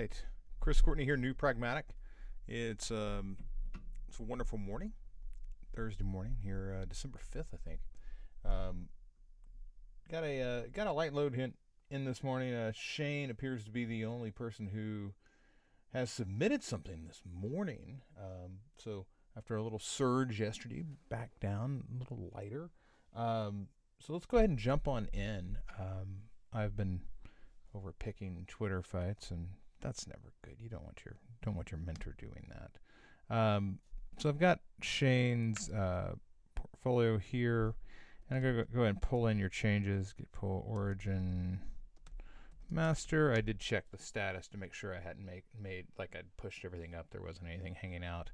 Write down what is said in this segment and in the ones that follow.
right, Chris Courtney here, New Pragmatic. It's a wonderful morning, Thursday morning here, December 5th, I think. Um, got a light load hint in this morning. Shane appears to be the only person who has submitted something this morning. So after a little surge yesterday, back down a little lighter. So let's go ahead and jump on in. I've been over picking Twitter fights, and that's never good. You don't want your mentor doing that. So I've got Shane's portfolio here, and I'm gonna go ahead and pull in your changes. Pull origin master. I did check the status to make sure I hadn't made like I'd pushed everything up. There wasn't anything hanging out.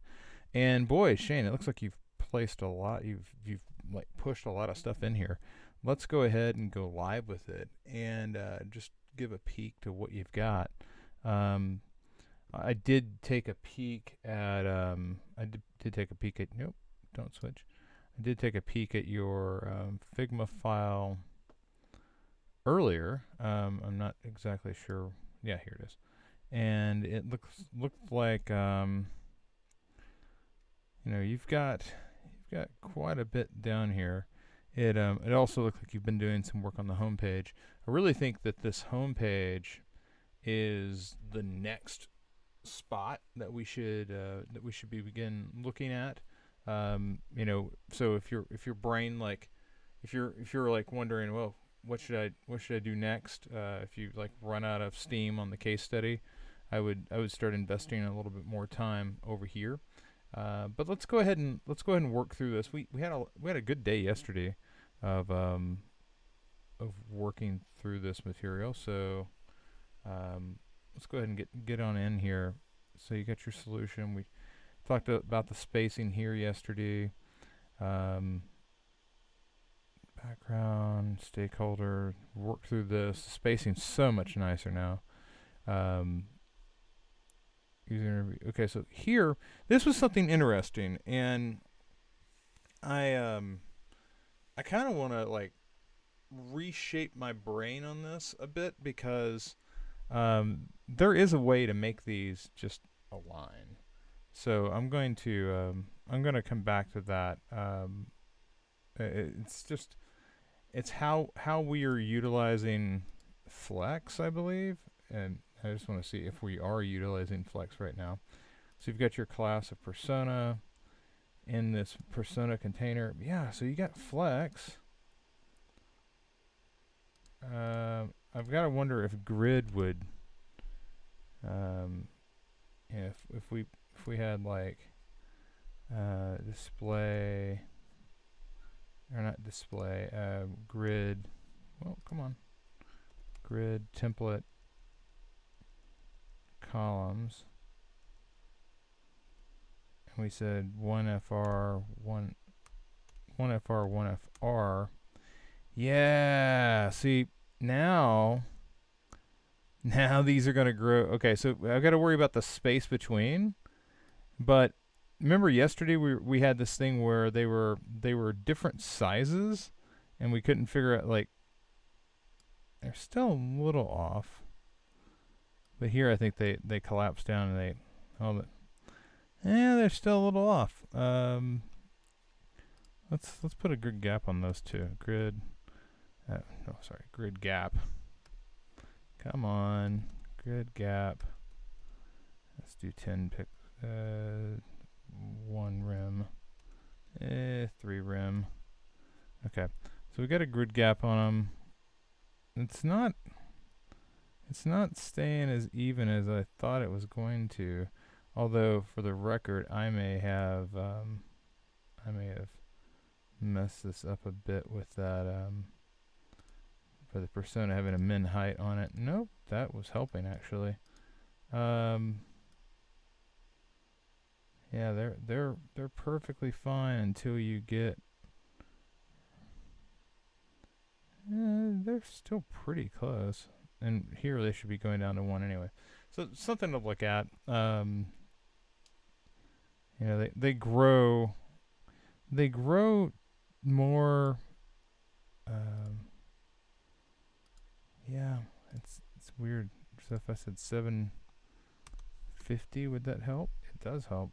And boy, Shane, it looks like you've placed a lot. You've like pushed a lot of stuff in here. Let's go ahead and go live with it and just give a peek to what you've got. I did take a peek at nope, don't switch. I did take a peek at your Figma file earlier. I'm not exactly sure. Yeah, here it is. And it looked like you've got quite a bit down here. It also looks like you've been doing some work on the homepage. I really think that this homepage is the next spot that we should begin looking at. So if your brain if you're like wondering, well, what should I do next? If you like run out of steam on the case study, I would start investing a little bit more time over here. But let's go ahead and work through this. We had a good day yesterday of working through this material. So let's go ahead and get on in here. So you got your solution. We talked about the spacing here yesterday. Background, stakeholder, work through this. The spacing's so much nicer now. User interview. Okay, so here, this was something interesting, and I kind of want to like reshape my brain on this a bit because there is a way to make these just align. So I'm going to come back to that. It's how we are utilizing Flex, I believe, and I just want to see if we are utilizing Flex right now. So you've got your class of persona in this persona container. Yeah, so you got Flex. I've got to wonder if grid would, if we had like display or not display grid. Well, come on, grid template columns, and we said 1FR 1FR. Yeah, see now these are going to grow. Okay, so I've got to worry about the space between, but remember yesterday we had this thing where they were different sizes, and we couldn't figure out, like, they're still a little off. But here I think they collapse down and they're still a little off. Let's put a grid gap on those two. Grid gap. Come on, grid gap. Let's do 10 pick. 1 rim. 3 rim. Okay, so we got a grid gap on them. It's not staying as even as I thought it was going to. Although, for the record, I may have messed this up a bit with that for the persona having a min height on it. Nope, that was helping actually. Yeah, they're perfectly fine until you get. They're still pretty close, and here they should be going down to 1 anyway. So something to look at. They grow more. Yeah, it's weird. So if I said 7 450. Would that help? It does help.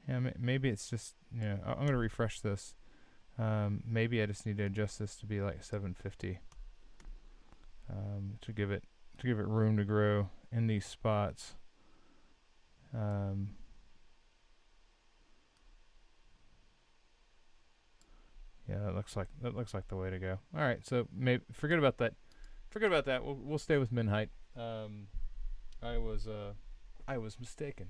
Yeah, maybe it's just, I'm going to refresh this. Maybe I just need to adjust this to be like 750 to give it room to grow in these spots. Yeah, that looks like the way to go. All right, so maybe forget about that. We'll stay with min height. I was mistaken.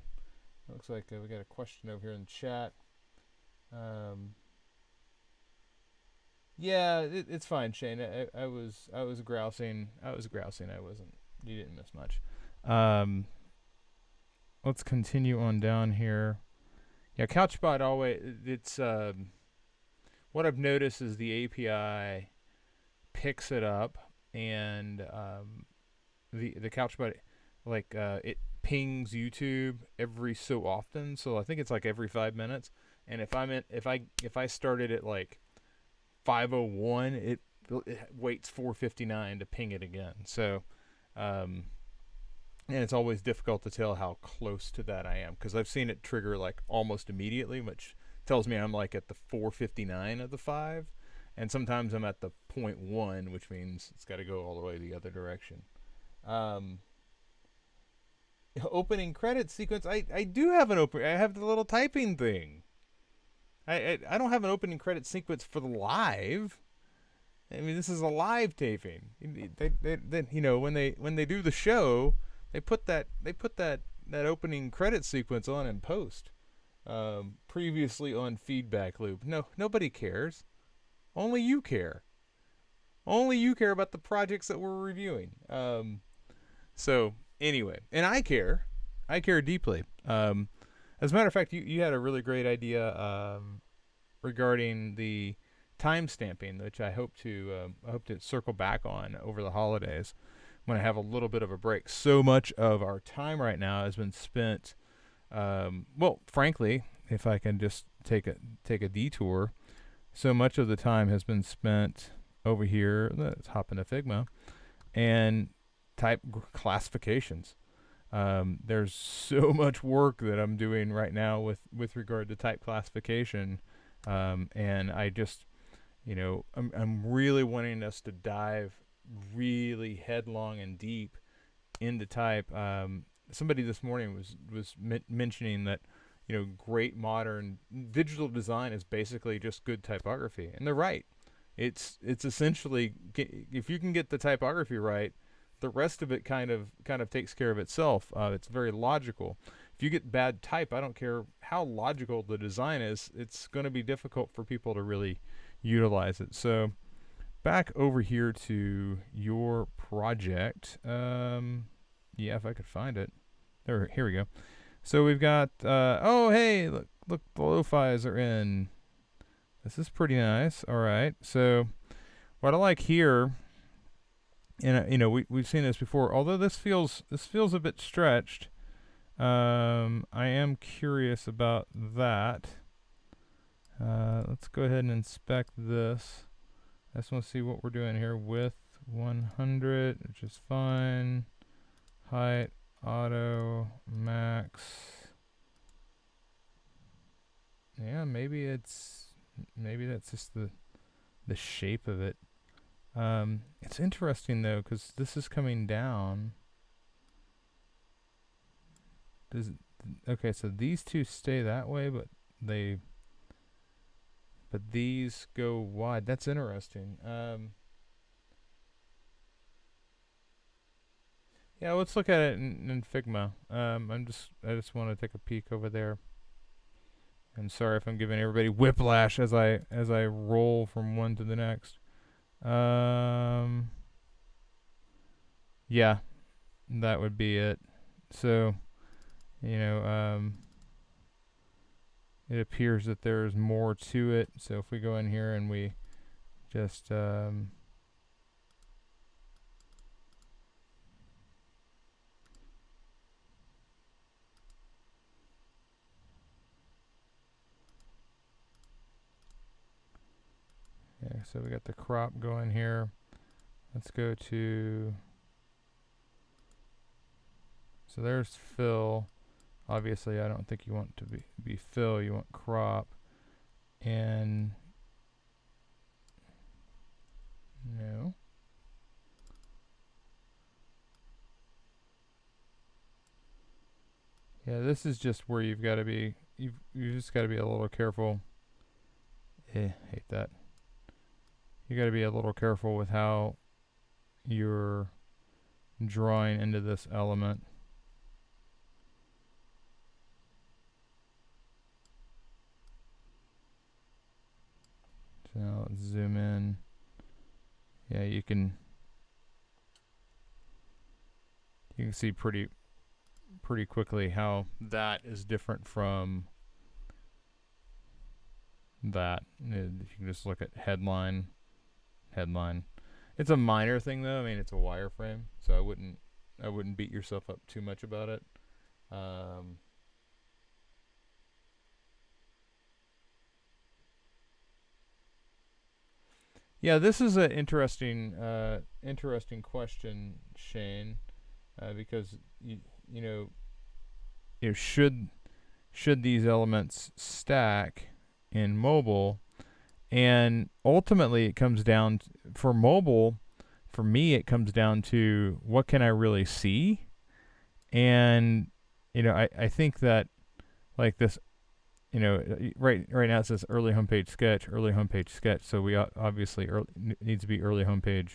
It looks like we got a question over here in the chat. Yeah, it's fine, Shane. I was grousing. I wasn't. You didn't miss much. Let's continue on down here. Yeah, CouchBot always. It's what I've noticed is the API picks it up, and the CouchBot it pings YouTube every so often. So I think it's like every 5 minutes. And if I started at like 5:01, it waits 4:59 to ping it again. So, and it's always difficult to tell how close to that I am, because I've seen it trigger like almost immediately, which tells me I'm like at the 4:59 of the 5, and sometimes I'm at the 0.1, which means it's got to go all the way the other direction. Opening credit sequence. I do have an open. I have the little typing thing. I don't have an opening credit sequence for the live. I mean, this is a live taping. They when they do the show, they put that opening credit sequence on in post. Previously on feedback loop. No, nobody cares. Only you care. Only you care about the projects that we're reviewing. So anyway, and I care deeply. As a matter of fact, you had a really great idea regarding the time stamping, which I hope to circle back on over the holidays when I have a little bit of a break. So much of our time right now has been spent. Well, frankly, if I can just take a detour, so much of the time has been spent over here. Let's hop into Figma and type classifications. There's so much work that I'm doing right now with regard to type classification, and I just, I'm really wanting us to dive really headlong and deep into type. Somebody this morning was mentioning that, great modern digital design is basically just good typography, and they're right. It's essentially, if you can get the typography right, the rest of it kind of takes care of itself. It's very logical. If you get bad type, I don't care how logical the design is, it's going to be difficult for people to really utilize it. So back over here to your project. Yeah, if I could find it. Here we go. So we've got, oh, hey, look, the lo-fis are in. This is pretty nice. All right. So what I like here, and we've seen this before, although this feels a bit stretched. I am curious about that. Let's go ahead and inspect this. I just want to see what we're doing here. Width 100, which is fine. Height, auto, max. Yeah, maybe that's just the shape of it. It's interesting though, because this is coming down. Okay, so these two stay that way, but these go wide. That's interesting. Yeah, let's look at it in Figma. I just want to take a peek over there. I'm sorry if I'm giving everybody whiplash as I roll from one to the next. Yeah, that would be it. So, it appears that there's more to it. So if we go in here and we just so we got the crop going here. Let's go to So there's fill. Obviously, I don't think you want to be fill. You want crop. And no. Yeah, this is just where you've got to be. You've just got to be a little careful. Hate that. You got to be a little careful with how you're drawing into this element. So now let's zoom in. Yeah, you can see pretty quickly how that is different from that. You can just look at headline. It's a minor thing though. I mean, it's a wireframe, so I wouldn't beat yourself up too much about it. Yeah, this is an interesting question, Shane, because you know should these elements stack in mobile, and ultimately it comes down for mobile. For me, it comes down to what can I really see, and I think that like this. Right now it says early homepage sketch. So we obviously needs to be early homepage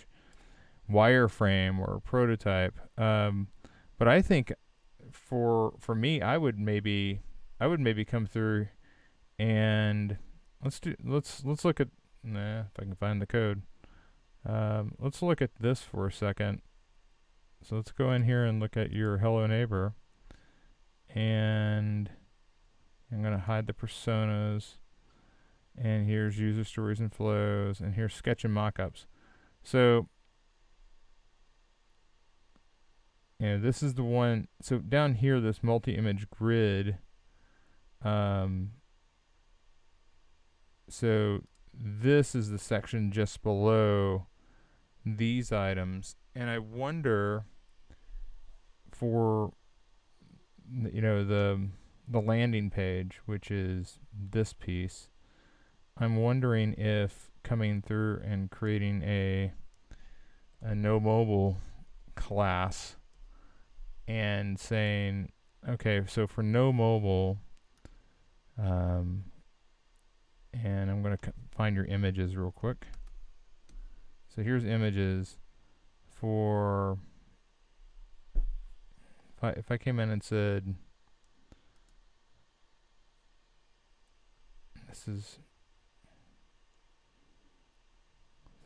wireframe or prototype. But I think for me, I would maybe come through and let's look at if I can find the code. Let's look at this for a second. So let's go in here and look at your hello neighbor, and I'm going to hide the personas, and here's user stories and flows, and here's sketch and mockups. So, this is the one. So down here, this multi-image grid. So this is the section just below these items, and I wonder for the landing page, which is this piece, I'm wondering if coming through and creating a no mobile class and saying, okay, so for no mobile, and I'm going to find your images real quick. So here's images for, if I came in and said, this is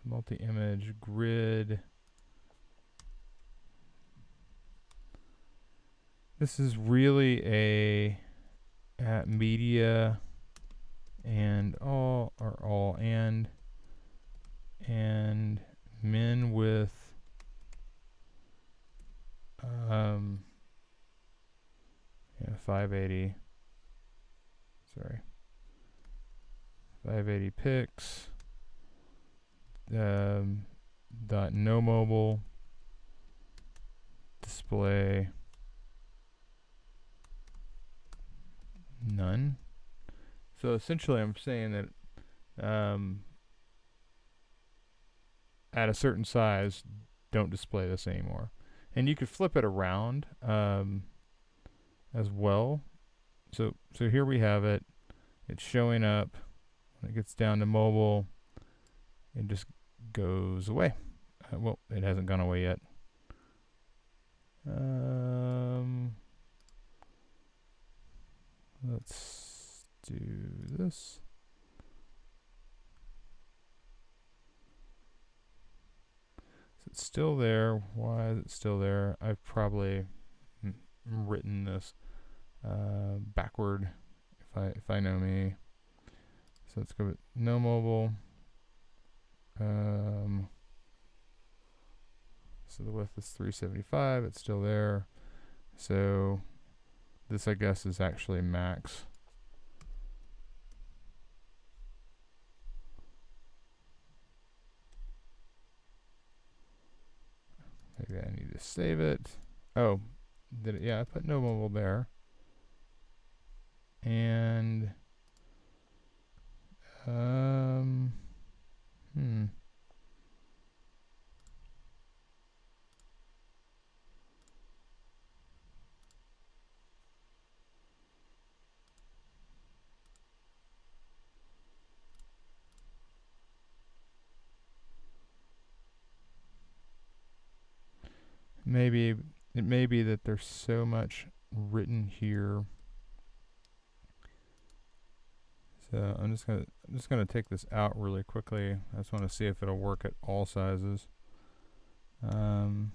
multi-image grid. This is really a media and all and min with 580. Sorry. 580 pics. Dot no mobile display none. So essentially, I'm saying that at a certain size, don't display this anymore. And you could flip it around as well. So here we have it. It's showing up. When it gets down to mobile, it just goes away. Well, it hasn't gone away yet. Let's do this. So it's still there. Why is it still there? I've probably written this backward if I know me. So let's go with no mobile. So the width is 375. It's still there. So this, I guess, is actually max. Maybe I need to save it. Oh, yeah, I put no mobile there. And hmm. Maybe it may be that there's so much written here. So I'm just gonna take this out really quickly. I just want to see if it'll work at all sizes. And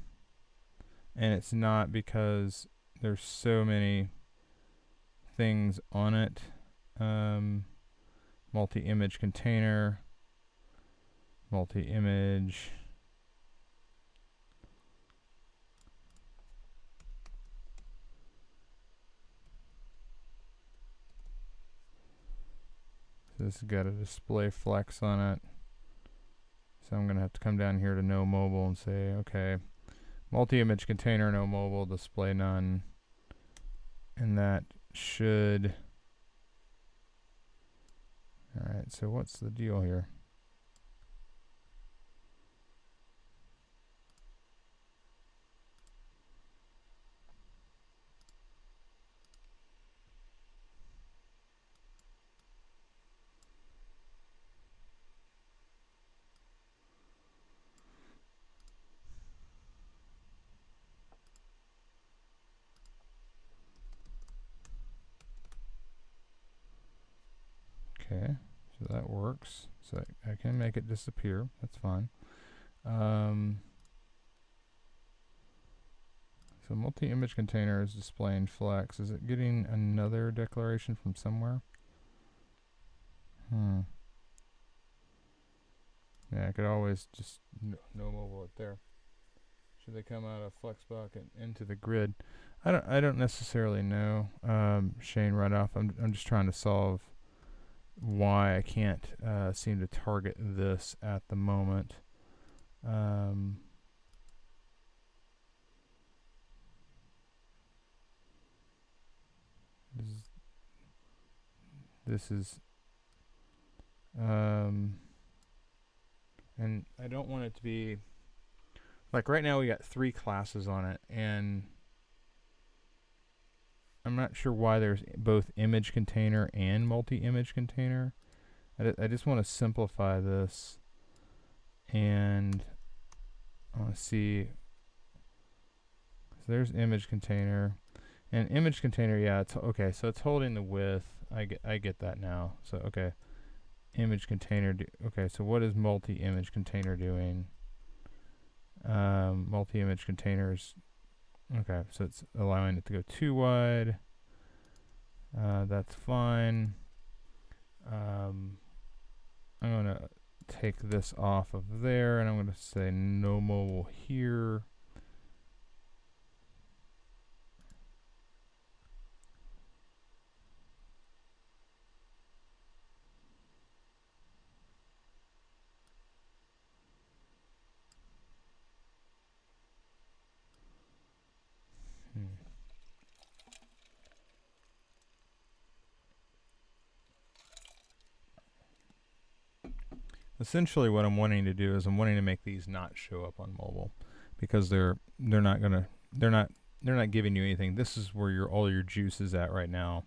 it's not because there's so many things on it. Multi-image container, multi-image. So this has got a display flex on it. So I'm going to have to come down here to no mobile and say, okay, multi-image container, no mobile, display none. And that should... Alright, so what's the deal here? Okay, so that works. So I can make it disappear. That's fine. So multi-image container is displaying flex. Is it getting another declaration from somewhere? Yeah, I could always just no mobile it there. Should they come out of Flexbox and into the grid? I don't necessarily know. Shane, right off. I'm just trying to solve why I can't seem to target this at the moment. This is and I don't want it to be like right now we got 3 classes on it, and I'm not sure why there's both image container and multi-image container. I just want to simplify this, and I want to see. So there's image container, and image container. Yeah, it's okay. So it's holding the width. I get that now. So okay, image container. Okay, so what is multi-image container doing? Multi-image containers. Okay, so it's allowing it to go too wide. That's fine. I'm going to take this off of there, and I'm going to say no mobile here. Essentially what I'm wanting to do is I'm wanting to make these not show up on mobile, because they're not giving you anything. This is where all your juice is at right now.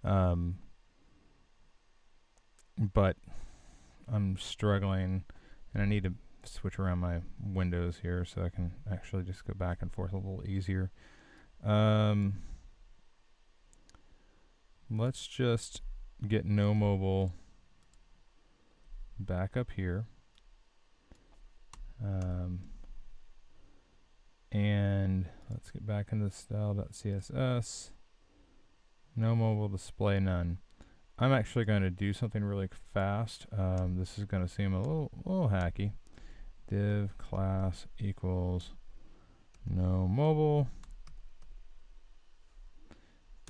But I'm struggling, and I need to switch around my windows here so I can actually just go back and forth a little easier. Let's just get no mobile back up here. And let's get back into style.css. No mobile, display none. I'm actually going to do something really fast. This is going to seem a little hacky. Div class equals no mobile.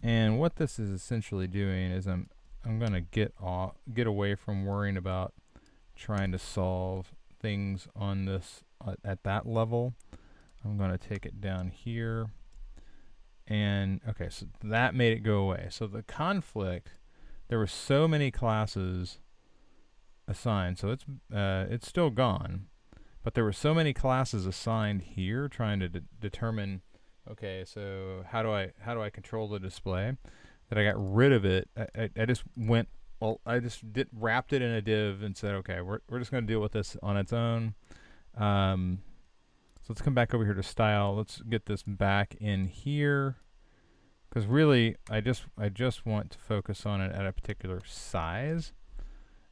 And what this is essentially doing is I'm going to get away from worrying about trying to solve things on this at that level. I'm going to take it down here, And okay, so that made it go away. So the conflict, there were so many classes assigned, so it's still gone, but there were so many classes assigned here trying to determine, okay, so how do I control the display, that I got rid of it. I just went, well, I just wrapped it in a div and said, okay, we're just going to deal with this on its own. So let's come back over here to style. Let's get this back in here, because really I just want to focus on it at a particular size.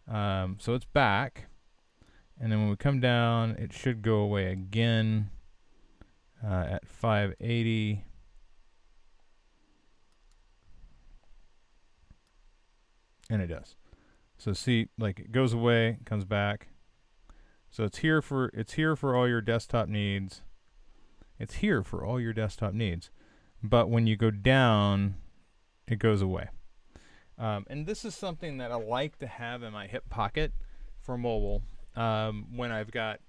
So it's back, and then when we come down, it should go away again at 580. And it does. So see, like, it goes away, comes back. So it's here for all your desktop needs. It's here for all your desktop needs. But when you go down, it goes away. And this is something that I like to have in my hip pocket for mobile when I've got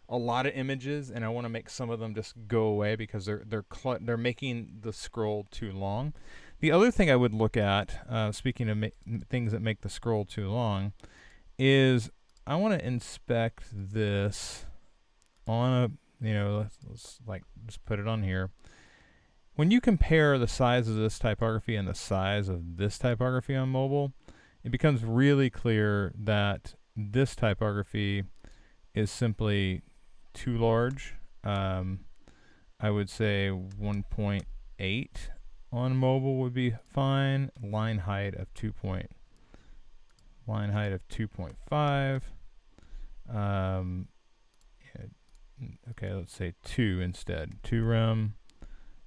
a lot of images and I want to make some of them just go away because they're making the scroll too long. The other thing I would look at, speaking of things that make the scroll too long, is I want to inspect this on a, let's like just put it on here. When you compare the size of this typography and the size of this typography on mobile, it becomes really clear that this typography is simply too large. I would say 1.8 on mobile would be fine. Line height of 2.5. Okay, let's say 2 instead. 2 rem,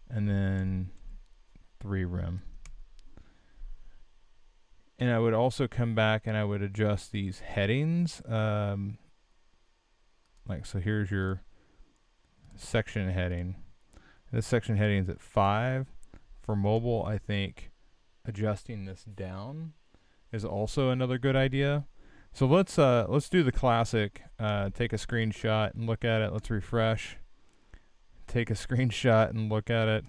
and then 3 rem. And I would also come back and I would adjust these headings. Like, so here's your section heading. This section heading is at 5. For mobile, I think adjusting this down is also another good idea. So let's do the classic. Take a screenshot and look at it. Let's refresh. Take a screenshot and look at it.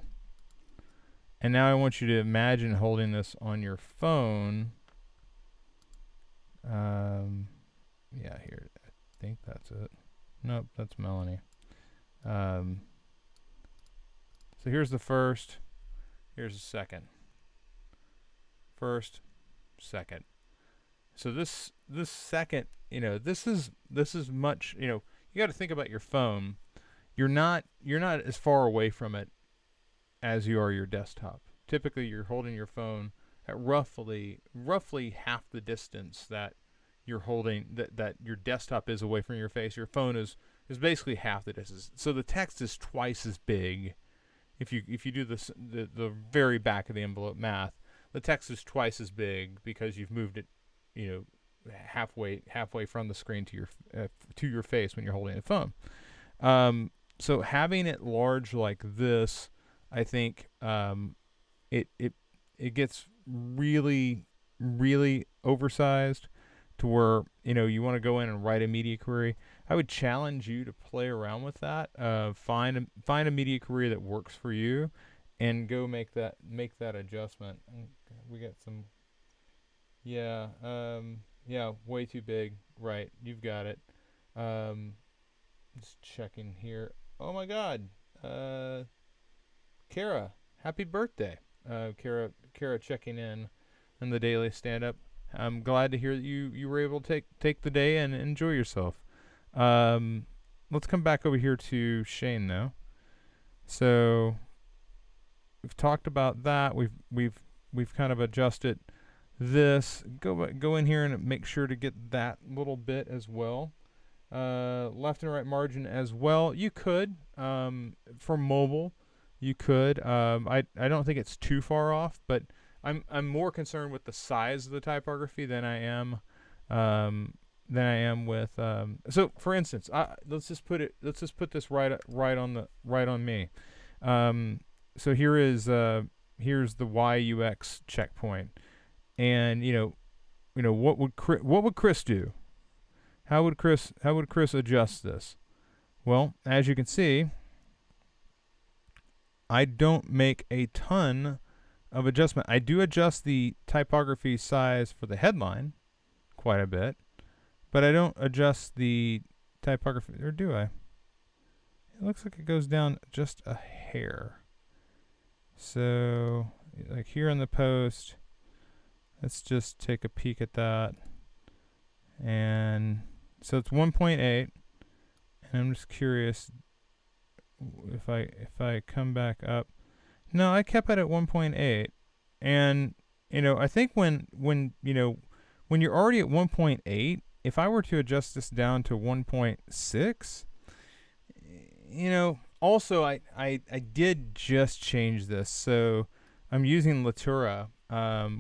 And now I want you to imagine holding this on your phone. Yeah, here. I think that's it. Nope, that's Melanie. So here's the first. Here's the second. First, second. So this second, this is much, you got to think about your phone. You're not as far away from it as you are your desktop. Typically, you're holding your phone at roughly half the distance that you're holding, that your desktop is away from your face. Your phone is basically half the distance. So the text is twice as big. If you do this, the very back of the envelope math, the text is twice as big because you've moved it, halfway from the screen to your face when you're holding a phone. So having it large like this, I think it gets really, really oversized to where you want to go in and write a media query. I would challenge you to play around with that. Find a media query that works for you, and go make that adjustment. We got some. Yeah. Way too big. Right. You've got it. Just checking here. Oh my God. Kara, happy birthday. Kara checking in the daily stand-up. I'm glad to hear that you were able to take the day and enjoy yourself. Let's come back over here to Shane though. So we've talked about that. We've kind of adjusted this. Go in here and make sure to get that little bit as well. Left and right margin as well. You could for mobile. You could. I don't think it's too far off, but I'm more concerned with the size of the typography than I am with. So for instance, let's just put this right on me. So here's the YUX checkpoint, and what would Chris do? How would Chris adjust this? Well, as you can see, I don't make a ton of adjustment. I do adjust the typography size for the headline quite a bit, but I don't adjust the typography, or do I? It looks like it goes down just a hair. So, like here in the post, let's just take a peek at that. And so it's 1.8, and I'm just curious if I come back up. No, I kept it at 1.8, and I think when you're already at 1.8, if I were to adjust this down to 1.6, also I did just change this, so I'm using Litura,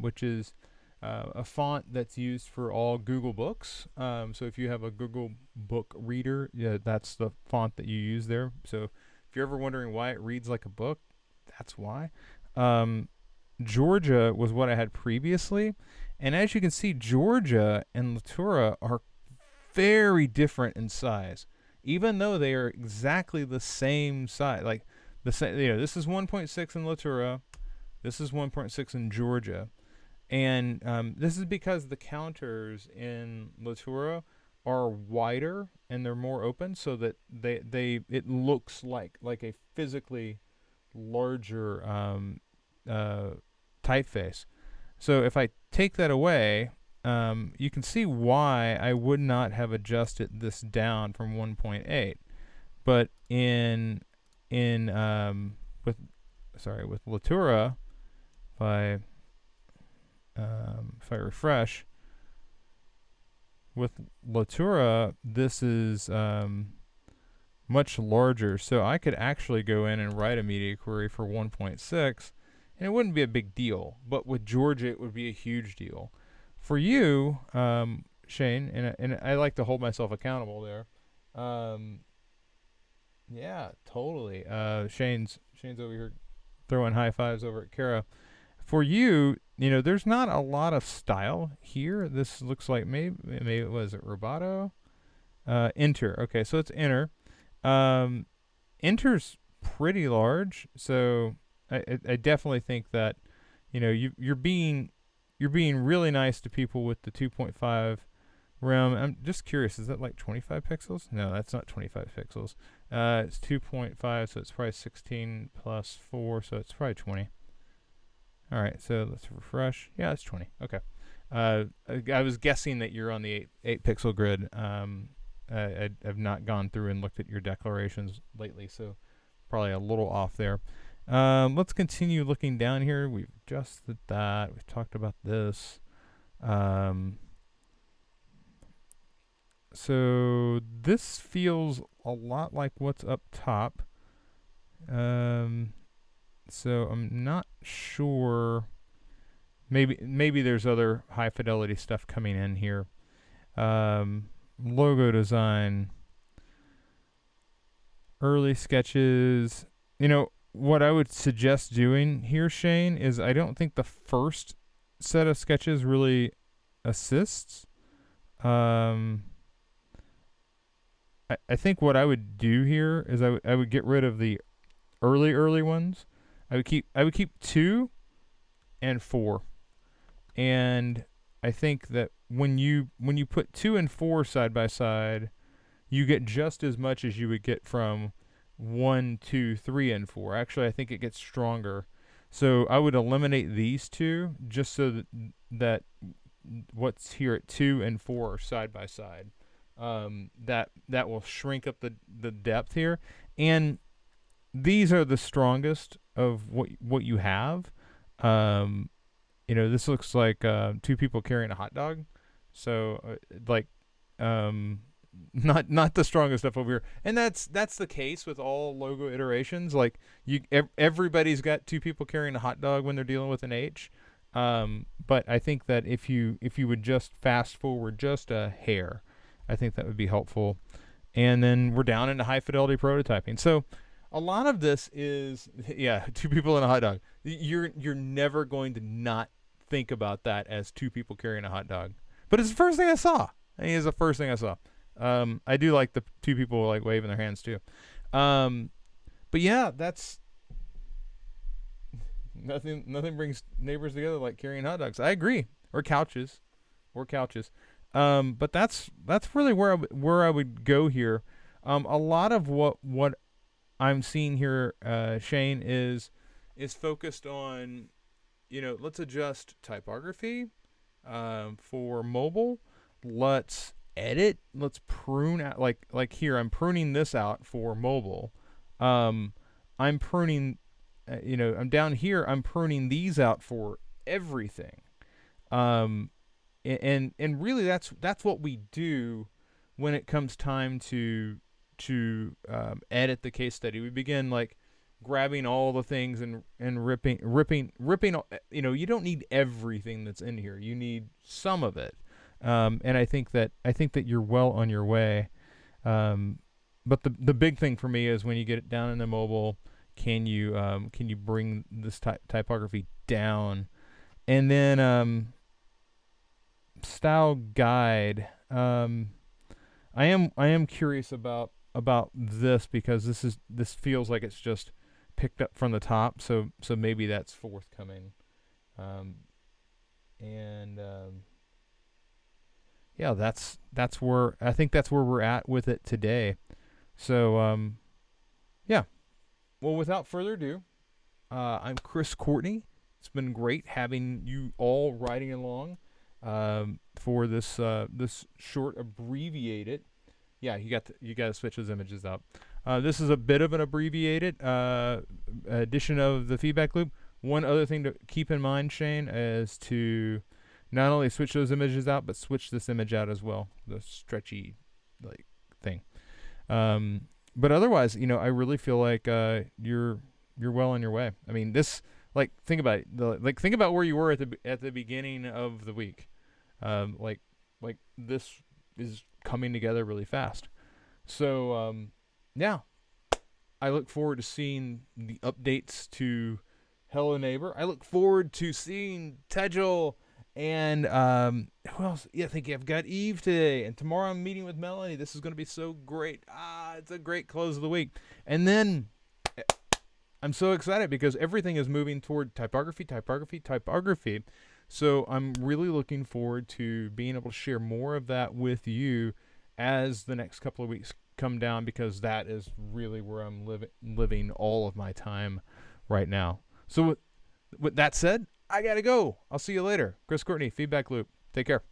which is a font that's used for all Google Books. So if you have a Google Book reader, that's the font that you use there. So if you're ever wondering why it reads like a book, that's why. Georgia was what I had previously, and as you can see, Georgia and Litura are very different in size, even though they are exactly the same size. Like this is 1.6 in Litura, this is 1.6 in Georgia. And this is because the counters in Litura are wider and they're more open, so that it looks like a physically larger typeface. So if I take that away, you can see why I would not have adjusted this down from 1.8. But with Litura, if I refresh, with Litura, this is much larger, so I could actually go in and write a media query for 1.6, and it wouldn't be a big deal. But with Georgia, it would be a huge deal. For you, Shane, and I like to hold myself accountable there. Yeah, totally. Shane's over here throwing high fives over at Kara. For you, there's not a lot of style here. This looks like maybe it was Roboto. Enter. Okay, so it's enter. Enter's pretty large, so I definitely think that you're being really nice to people with the 2.5 RAM. I'm just curious, is that like 25 pixels? No, that's not 25 pixels. It's 2.5, so it's probably 16 plus 4, so it's probably 20. All right, so let's refresh. Yeah, it's 20. Okay. I was guessing that you're on the 8 pixel grid. I've not gone through and looked at your declarations lately, so probably a little off there. Let's continue looking down here. We've adjusted that. We've talked about this. So this feels a lot like what's up top. So I'm not sure. Maybe there's other high fidelity stuff coming in here. Logo design, early sketches. What I would suggest doing here, Shane, is I don't think the first set of sketches really assists. I think what I would do here is I would get rid of the early ones. I would keep 2 and 4, and I think that when you put 2 and 4 side by side, you get just as much as you would get from 1, 2, 3, and 4. Actually, I think it gets stronger. So I would eliminate these two just so that what's here at 2 and 4 are side by side. That will shrink up the depth here, and these are the strongest of what you have. This looks like 2 people carrying a hot dog. So not the strongest stuff over here. And that's the case with all logo iterations. Like everybody's got 2 people carrying a hot dog when they're dealing with an H. But I think that if you would just fast forward just a hair, I think that would be helpful. And then we're down into high fidelity prototyping. So a lot of this is 2 people and a hot dog. You're never going to not think about that as 2 people carrying a hot dog. But it's the first thing I saw. It's the first thing I saw. I do like the 2 people like waving their hands too. But yeah, that's Nothing brings neighbors together like carrying hot dogs. I agree. Or couches. But that's really where I would go here. A lot of what I'm seeing here, Shane, is focused on, let's adjust typography for mobile. Let's edit. Let's prune out, like here. I'm pruning this out for mobile. I'm pruning. I'm down here. I'm pruning these out for everything. Um, and really that's what we do when it comes time to edit the case study. We begin like grabbing all the things and ripping. You don't need everything that's in here. You need some of it. And I think that you're well on your way. But the big thing for me is when you get it down in the mobile, can you bring this typography down? And then style guide. I am curious about this because this feels like it's just picked up from the top. So maybe that's forthcoming. And yeah, that's where I think that's where we're at with it today. So yeah. Well, without further ado, I'm Chris Courtney. It's been great having you all riding along for this short abbreviated. Yeah, you got to switch those images up. This is a bit of an abbreviated edition of the feedback loop. One other thing to keep in mind, Shane, is to not only switch those images out, but switch this image out as well. The stretchy thing. But otherwise, I really feel like you're well on your way. I mean, this think about it. Think about where you were at the beginning of the week. This is coming together really fast. So yeah, I look forward to seeing the updates to Hello Neighbor. I look forward to seeing Tejal and who else? Yeah, I think I've got Eve today, and tomorrow I'm meeting with Melanie. This is going to be so great. It's a great close of the week. And then I'm so excited because everything is moving toward typography. So I'm really looking forward to being able to share more of that with you as the next couple of weeks come down, because that is really where I'm living all of my time right now. So with that said, I got to go. I'll see you later. Chris Courtney, Feedback Loop. Take care.